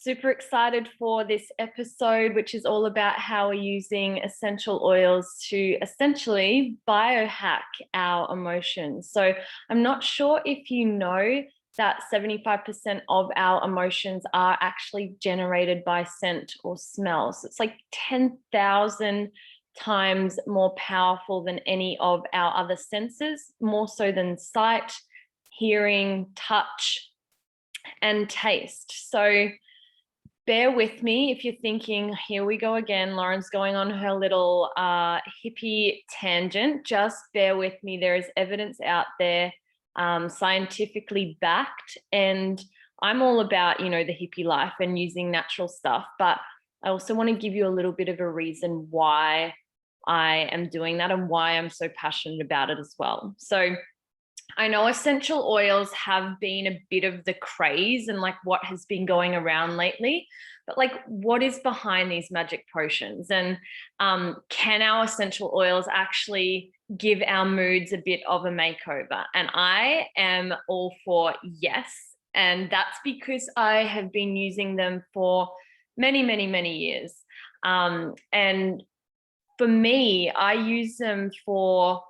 super excited for this episode, which is all about how we're using essential oils to essentially biohack our emotions. So I'm not sure if you know that 75% of our emotions are actually generated by scent or smell. So it's like 10,000 times more powerful than any of our other senses, more so than sight, hearing, touch, and taste. So bear with me if you're thinking, here we go again, Lauren's going on her little hippie tangent. Just bear with me. There is evidence out there, scientifically backed, and I'm all about, the hippie life and using natural stuff, but I also want to give you a little bit of a reason why I am doing that and why I'm so passionate about it as well. So I know essential oils have been a bit of the craze and like what has been going around lately, but like what is behind these magic potions? And can our essential oils actually give our moods a bit of a makeover? And I am all for yes. And that's because I have been using them for many, many, many years. And for me, I use them for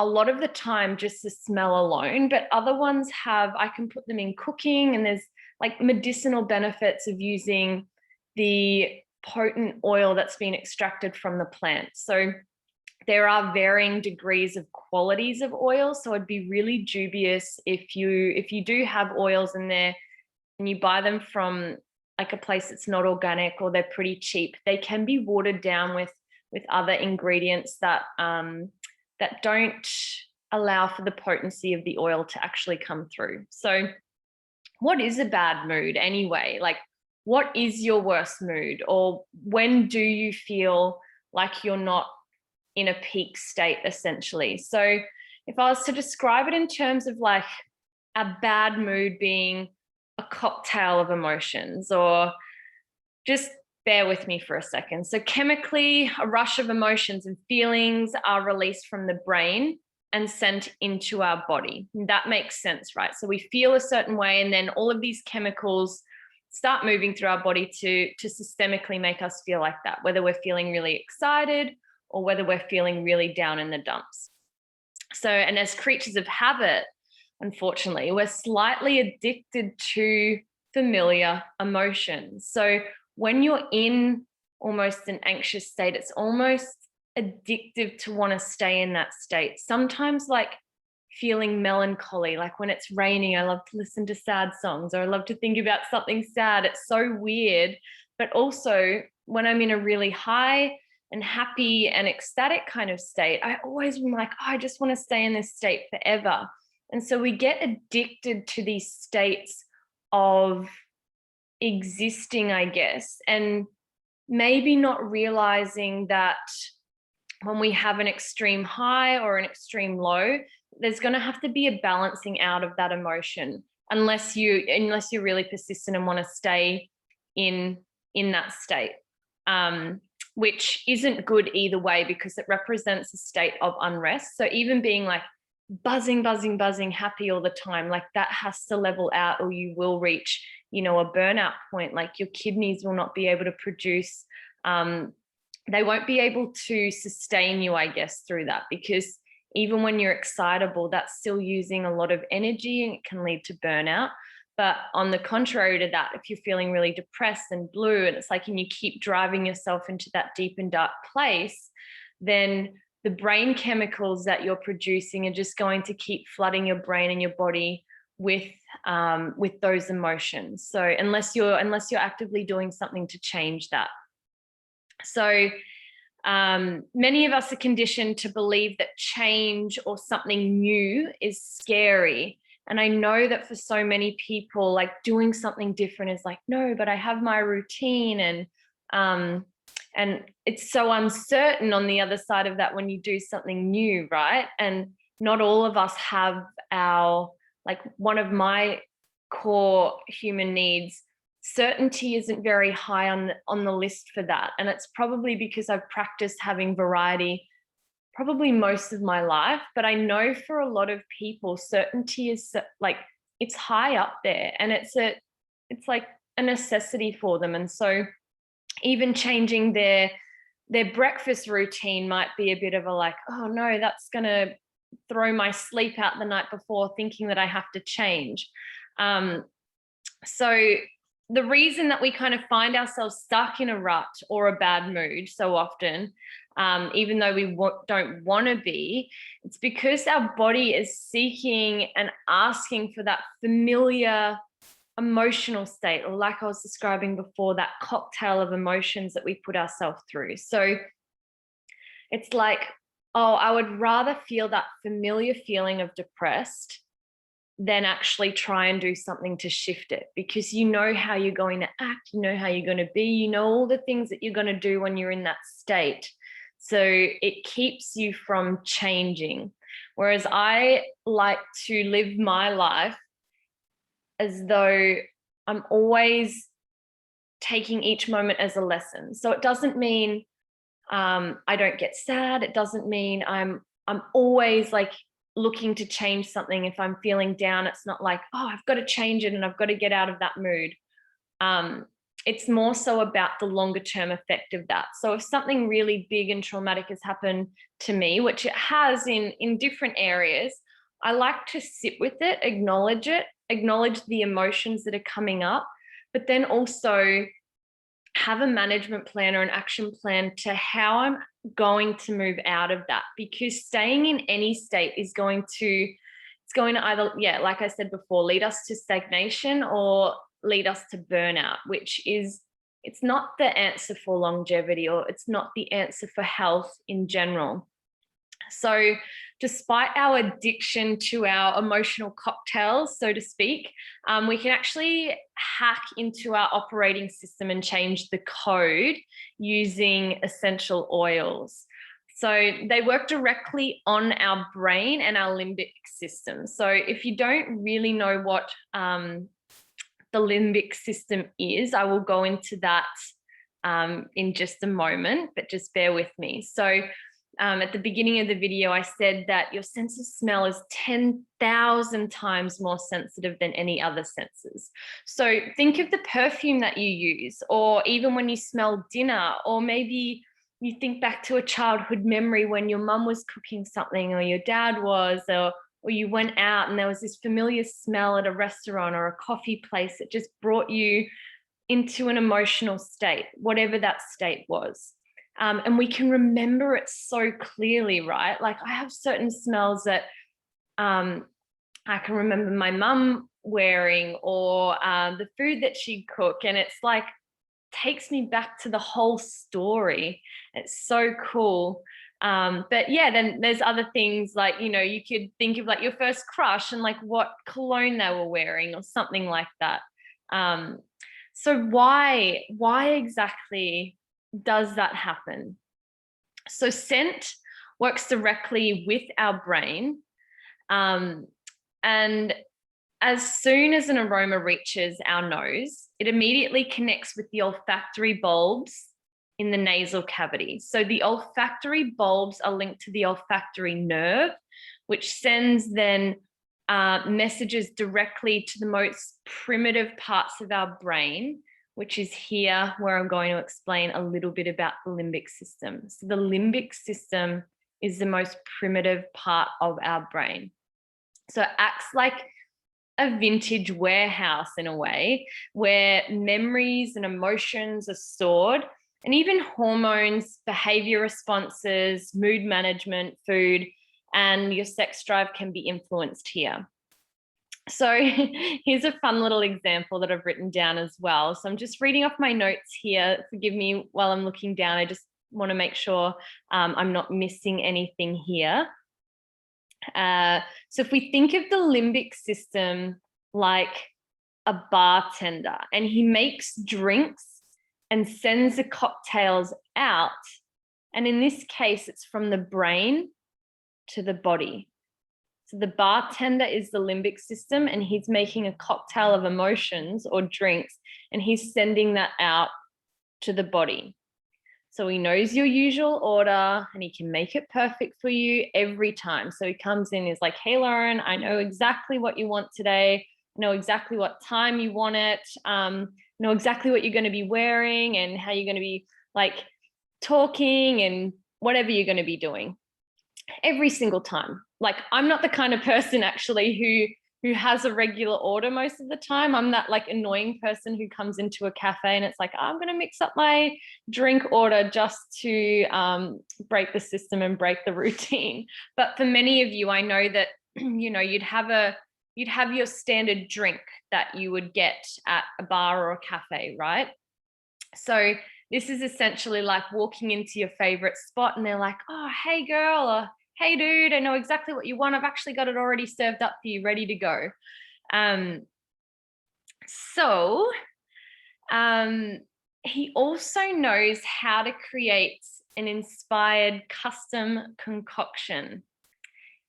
a lot of the time just the smell alone, but other ones I can put them in cooking, and there's like medicinal benefits of using the potent oil that's been extracted from the plant. So there are varying degrees of qualities of oil. So I'd be really dubious if you do have oils in there and you buy them from like a place that's not organic or they're pretty cheap. They can be watered down with other ingredients that don't allow for the potency of the oil to actually come through. So what is a bad mood anyway? Like, what is your worst mood? Or when do you feel like you're not in a peak state, essentially? So if I was to describe it in terms of like a bad mood being a cocktail of emotions, or just bear with me for a second. So chemically, a rush of emotions and feelings are released from the brain and sent into our body. That makes sense, right? So we feel a certain way, and then all of these chemicals start moving through our body to systemically make us feel like that, whether we're feeling really excited or whether we're feeling really down in the dumps. So, and as creatures of habit, unfortunately, we're slightly addicted to familiar emotions. So when you're in almost an anxious state, it's almost addictive to want to stay in that state. Sometimes like feeling melancholy, like when it's raining, I love to listen to sad songs, or I love to think about something sad. It's so weird. But also when I'm in a really high and happy and ecstatic kind of state, I always am like, oh, I just want to stay in this state forever. And so we get addicted to these states of existing, I guess, and maybe not realizing that when we have an extreme high or an extreme low, there's going to have to be a balancing out of that emotion, unless you're really persistent and want to stay in that state, which isn't good either way, because it represents a state of unrest. So even being like buzzing, happy all the time, like that has to level out, or you will reach, a burnout point. Like your kidneys will not be able to produce, they won't be able to sustain you, I guess, through that, because even when you're excitable, that's still using a lot of energy and it can lead to burnout. But on the contrary to that, if you're feeling really depressed and blue, and it's like, and you keep driving yourself into that deep and dark place, then the brain chemicals that you're producing are just going to keep flooding your brain and your body with those emotions. So unless you're actively doing something to change that. So many of us are conditioned to believe that change or something new is scary. And I know that for so many people, like doing something different is like, no, but I have my routine, and it's so uncertain on the other side of that when you do something new, right? And not all of us have like one of my core human needs, certainty isn't very high on the list for that. And it's probably because I've practiced having variety probably most of my life. But I know for a lot of people, certainty is like, it's high up there, and it's like a necessity for them. And so even changing their breakfast routine might be a bit of a like, oh no, that's going to throw my sleep out the night before, thinking that I have to change. So the reason that we kind of find ourselves stuck in a rut or a bad mood so often, even though we don't want to be, it's because our body is seeking and asking for that familiar emotional state, or like I was describing before, that cocktail of emotions that we put ourselves through. So it's like, oh, I would rather feel that familiar feeling of depressed than actually try and do something to shift it, because you know how you're going to act, you know how you're going to be, you know all the things that you're going to do when you're in that state. So it keeps you from changing. Whereas I like to live my life as though I'm always taking each moment as a lesson. So it doesn't mean I don't get sad. It doesn't mean I'm always like looking to change something. If I'm feeling down, it's not like, oh, I've got to change it and I've got to get out of that mood. It's more so about the longer term effect of that. So if something really big and traumatic has happened to me, which it has in different areas, I like to sit with it, acknowledge the emotions that are coming up, but then also have a management plan or an action plan to how I'm going to move out of that. Because staying in any state is going to either, like I said before, lead us to stagnation or lead us to burnout, which is, it's not the answer for longevity, or it's not the answer for health in general. So despite our addiction to our emotional cocktails, so to speak, we can actually hack into our operating system and change the code using essential oils. So they work directly on our brain and our limbic system. So if you don't really know what the limbic system is, I will go into that in just a moment, but just bear with me. So at the beginning of the video, I said that your sense of smell is 10,000 times more sensitive than any other senses. So think of the perfume that you use, or even when you smell dinner, or maybe you think back to a childhood memory when your mum was cooking something, or your dad was, or you went out and there was this familiar smell at a restaurant or a coffee place that just brought you into an emotional state, whatever that state was. And we can remember it so clearly, right? Like I have certain smells that I can remember my mum wearing, or the food that she'd cook. And it's like, takes me back to the whole story. It's so cool. But yeah, then there's other things like, you know, you could think of like your first crush and like what cologne they were wearing or something like that. So why exactly does that happen? So scent works directly with our brain. And as soon as an aroma reaches our nose, it immediately connects with the olfactory bulbs in the nasal cavity. So the olfactory bulbs are linked to the olfactory nerve, which sends then messages directly to the most primitive parts of our brain, which is here where I'm going to explain a little bit about the limbic system. So the limbic system is the most primitive part of our brain. So it acts like a vintage warehouse in a way, where memories and emotions are stored, and even hormones, behavior responses, mood management, food, and your sex drive can be influenced here. So here's a fun little example that I've written down as well. So I'm just reading off my notes here. Forgive me while I'm looking down. I just want to make sure I'm not missing anything here. So if we think of the limbic system like a bartender, and he makes drinks and sends the cocktails out, and in this case, it's from the brain to the body. So the bartender is the limbic system, and he's making a cocktail of emotions or drinks, and he's sending that out to the body. So he knows your usual order and he can make it perfect for you every time. So he comes in, he's like, hey, Lauren, I know exactly what you want today. know exactly what time you want it, know exactly what you're going to be wearing and how you're going to be like talking and whatever you're going to be doing every single time. Like, I'm not the kind of person actually who has a regular order most of the time. I'm that like annoying person who comes into a cafe and it's like, I'm going to mix up my drink order just to break the system and break the routine. But for many of you, I know that, you know, you'd have your standard drink that you would get at a bar or a cafe, right? So this is essentially like walking into your favorite spot and they're like, oh, hey girl, or hey dude, I know exactly what you want. I've actually got it already served up for you, ready to go. So he also knows how to create an inspired custom concoction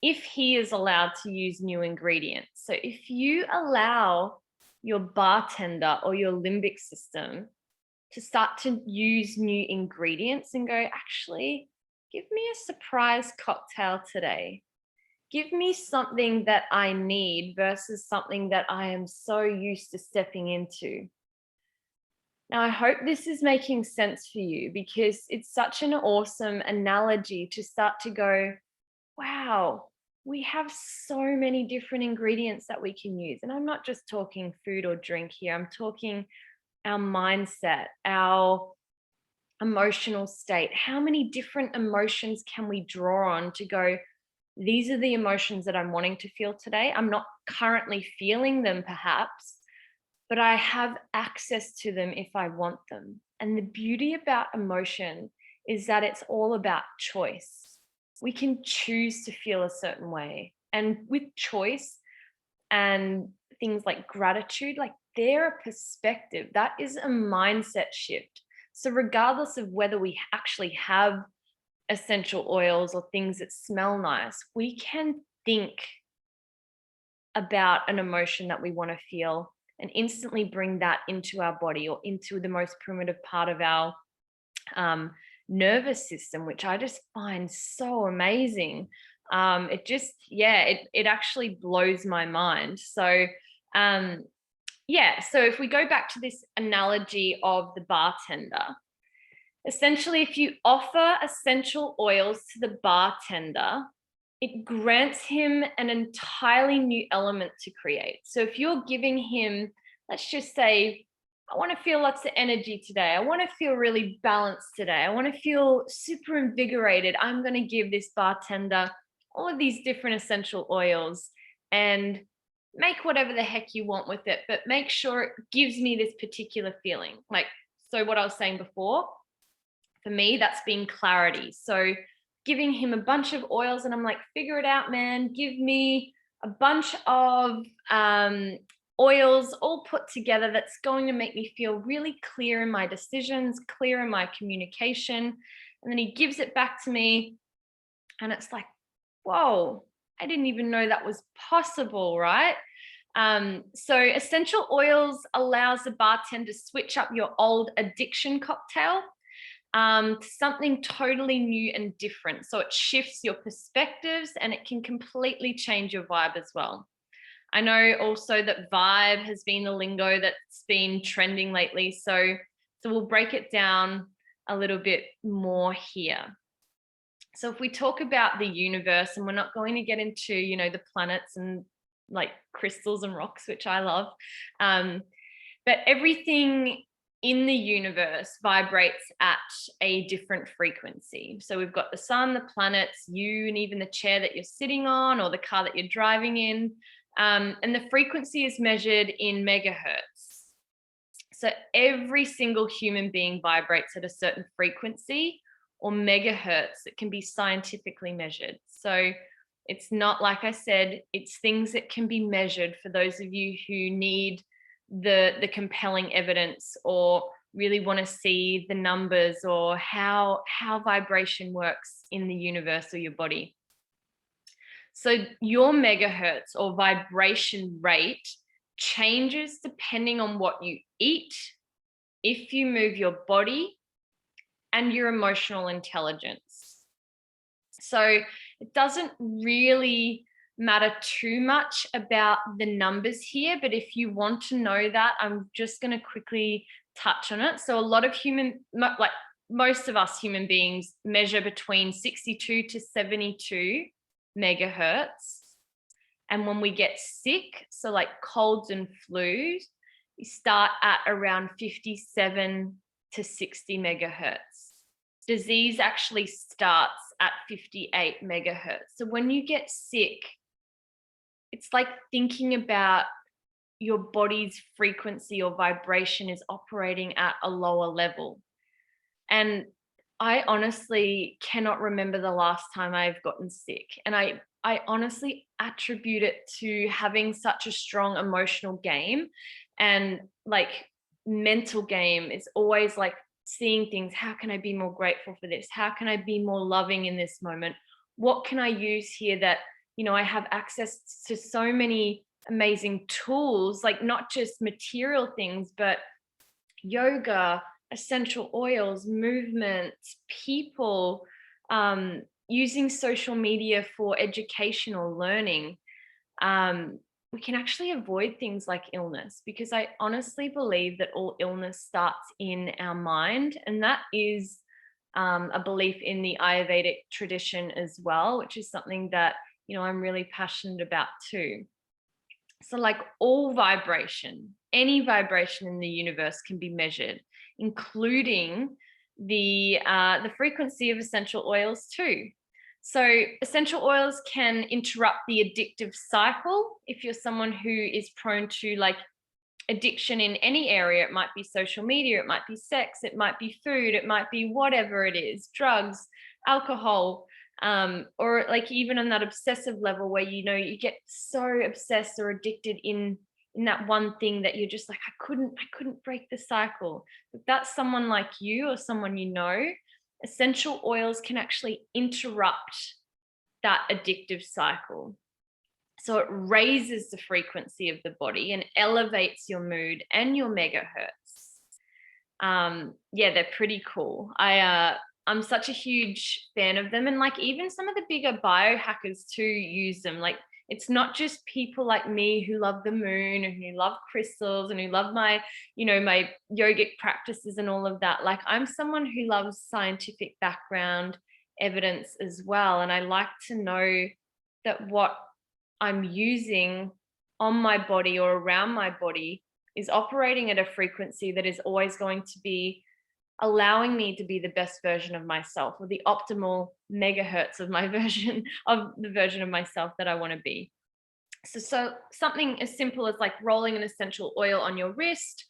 if he is allowed to use new ingredients. So if you allow your bartender or your limbic system to start to use new ingredients and go, actually, give me a surprise cocktail today. Give me something that I need versus something that I am so used to stepping into. Now, I hope this is making sense for you because it's such an awesome analogy to start to go, wow, we have so many different ingredients that we can use. And I'm not just talking food or drink here. I'm talking our mindset, our emotional state. How many different emotions can we draw on to go, these are the emotions that I'm wanting to feel today. I'm not currently feeling them perhaps, but I have access to them if I want them. And the beauty about emotion is that it's all about choice. We can choose to feel a certain way. And with choice and things like gratitude, like they're a perspective. That is a mindset shift. So regardless of whether we actually have essential oils or things that smell nice, we can think about an emotion that we want to feel and instantly bring that into our body or into the most primitive part of our nervous system, which I just find so amazing. It just, yeah, it actually blows my mind. So so if we go back to this analogy of the bartender, essentially, if you offer essential oils to the bartender, it grants him an entirely new element to create. So if you're giving him, let's just say, I want to feel lots of energy today. I want to feel really balanced today. I want to feel super invigorated. I'm going to give this bartender all of these different essential oils and make whatever the heck you want with it, but make sure it gives me this particular feeling. Like, so what I was saying before, for me, that's been clarity. So giving him a bunch of oils and I'm like, figure it out, man. Give me a bunch of oils all put together that's going to make me feel really clear in my decisions, clear in my communication. And then he gives it back to me and it's like, whoa, I didn't even know that was possible, right? So essential oils allows the bartender to switch up your old addiction cocktail to something totally new and different. So it shifts your perspectives and it can completely change your vibe as well. I know also that vibe has been the lingo that's been trending lately. So we'll break it down a little bit more here. So if we talk about the universe, and we're not going to get into, you know, the planets and like crystals and rocks, which I love, but everything in the universe vibrates at a different frequency. So we've got the sun, the planets, you, and even the chair that you're sitting on or the car that you're driving in. And the frequency is measured in megahertz. So every single human being vibrates at a certain frequency or megahertz that can be scientifically measured. So it's not, like I said, it's things that can be measured for those of you who need the compelling evidence or really want to see the numbers or how vibration works in the universe or your body. So your megahertz or vibration rate changes depending on what you eat, if you move your body, and your emotional intelligence. So it doesn't really matter too much about the numbers here, but if you want to know that, I'm just going to quickly touch on it. So a lot of like most of us human beings measure between 62 to 72 megahertz. And when we get sick, so like colds and flus, you start at around 57 to 60 megahertz. Disease actually starts at 58 megahertz. So when you get sick, it's like thinking about your body's frequency or vibration is operating at a lower level. And I honestly cannot remember the last time I've gotten sick. And I honestly attribute it to having such a strong emotional game and like mental game. It's always like seeing things. How can I be more grateful for this? How can I be more loving in this moment? What can I use here that, I have access to so many amazing tools, like not just material things, but yoga, essential oils, movement, people, using social media for educational learning. We can actually avoid things like illness, because I honestly believe that all illness starts in our mind. And that is a belief in the Ayurvedic tradition as well, which is something that, I'm really passionate about too. So like all vibration, any vibration in the universe can be measured, including the frequency of essential oils too. So essential oils can interrupt the addictive cycle. If you're someone who is prone to like addiction in any area, it might be social media, it might be sex, it might be food, it might be whatever it is, drugs, alcohol, or like even on that obsessive level where you get so obsessed or addicted in that one thing that you're just like, I couldn't break the cycle. If that's someone like you or someone essential oils can actually interrupt that addictive cycle. So it raises the frequency of the body and elevates your mood and your megahertz. Yeah, they're pretty cool. I'm such a huge fan of them. And like even some of the bigger biohackers too use them. Like it's not just people like me who love the moon and who love crystals and who love my, my yogic practices and all of that. Like I'm someone who loves scientific background evidence as well. And I like to know that what I'm using on my body or around my body is operating at a frequency that is always going to be allowing me to be the best version of myself, or the optimal megahertz of my version of the version of myself that I want to be. So something as simple as like rolling an essential oil on your wrist,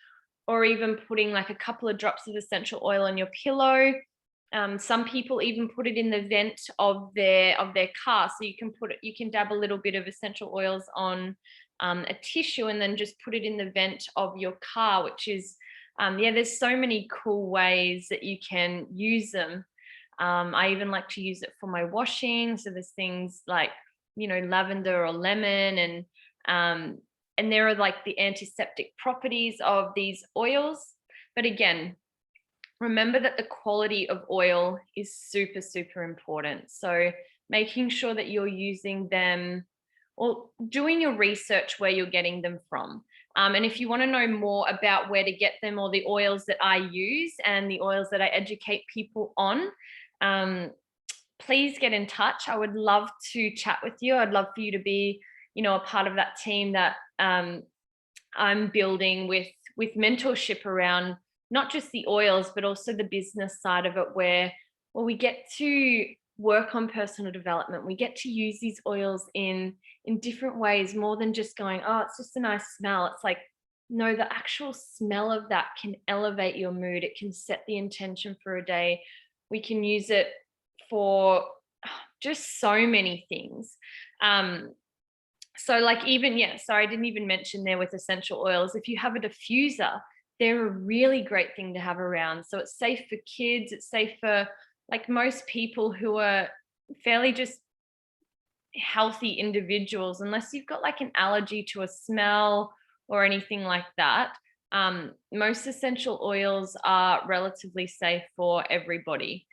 or even putting like a couple of drops of essential oil on your pillow. Some people even put it in the vent of their car, so you can dab a little bit of essential oils on a tissue and then just put it in the vent of your car, which is there's so many cool ways that you can use them. I even like to use it for my washing. So there's things like, lavender or lemon, and there are like the antiseptic properties of these oils. But again, remember that the quality of oil is super, super important. So making sure that you're using them or doing your research where you're getting them from. And if you want to know more about where to get them or the oils that I use and the oils that I educate people on, please get in touch. I would love to chat with you. I'd love for you to be, a part of that team that I'm building with mentorship around not just the oils, but also the business side of it, where we get to work on personal development. We get to use these oils in different ways, more than just going, oh, it's just a nice smell. It's like, no, the actual smell of that can elevate your mood. It can set the intention for a day. We can use it for just so many things. So like even, sorry, I didn't even mention there with essential oils, if you have a diffuser, they're a really great thing to have around. So it's safe for kids. It's safe for like most people who are fairly just healthy individuals, unless you've got like an allergy to a smell or anything like that. Most essential oils are relatively safe for everybody.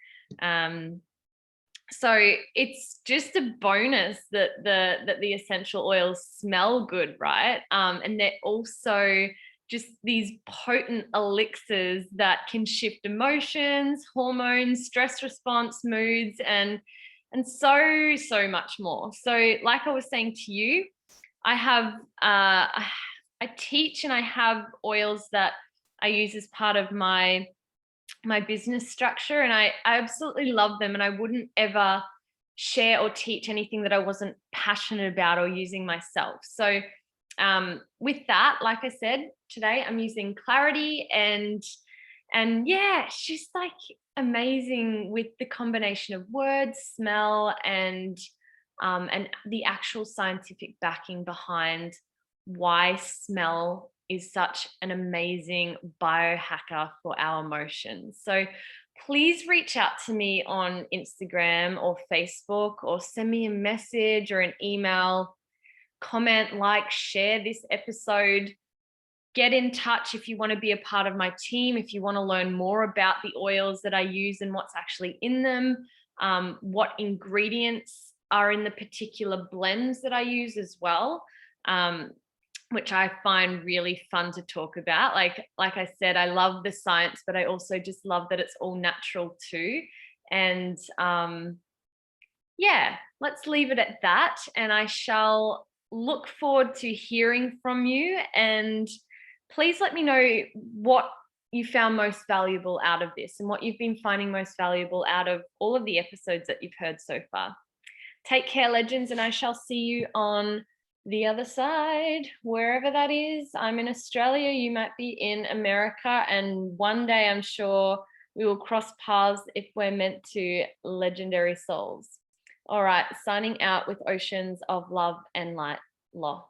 So it's just a bonus that the essential oils smell good, right? And they're also just these potent elixirs that can shift emotions, hormones, stress response, moods, and so much more. So, like I was saying to you, I have I teach and I have oils that I use as part of my business structure, and I absolutely love them, and I wouldn't ever share or teach anything that I wasn't passionate about or using myself. So with that, like I said, today I'm using Clarity, and yeah, it's just like amazing with the combination of words, smell, and the actual scientific backing behind why smell is such an amazing biohacker for our emotions. So please reach out to me on Instagram or Facebook, or send me a message or an email, comment, like, share this episode. Get in touch if you want to be a part of my team, if you want to learn more about the oils that I use and what's actually in them, what ingredients are in the particular blends that I use as well. Which I find really fun to talk about. Like I said, I love the science, but I also just love that it's all natural too. And yeah, let's leave it at that. And I shall look forward to hearing from you. And please let me know what you found most valuable out of this, and what you've been finding most valuable out of all of the episodes that you've heard so far. Take care, legends, and I shall see you on the other side, wherever that is. I'm in Australia, you might be in America, and one day I'm sure we will cross paths if we're meant to, legendary souls. All right, signing out with oceans of love and light. Law.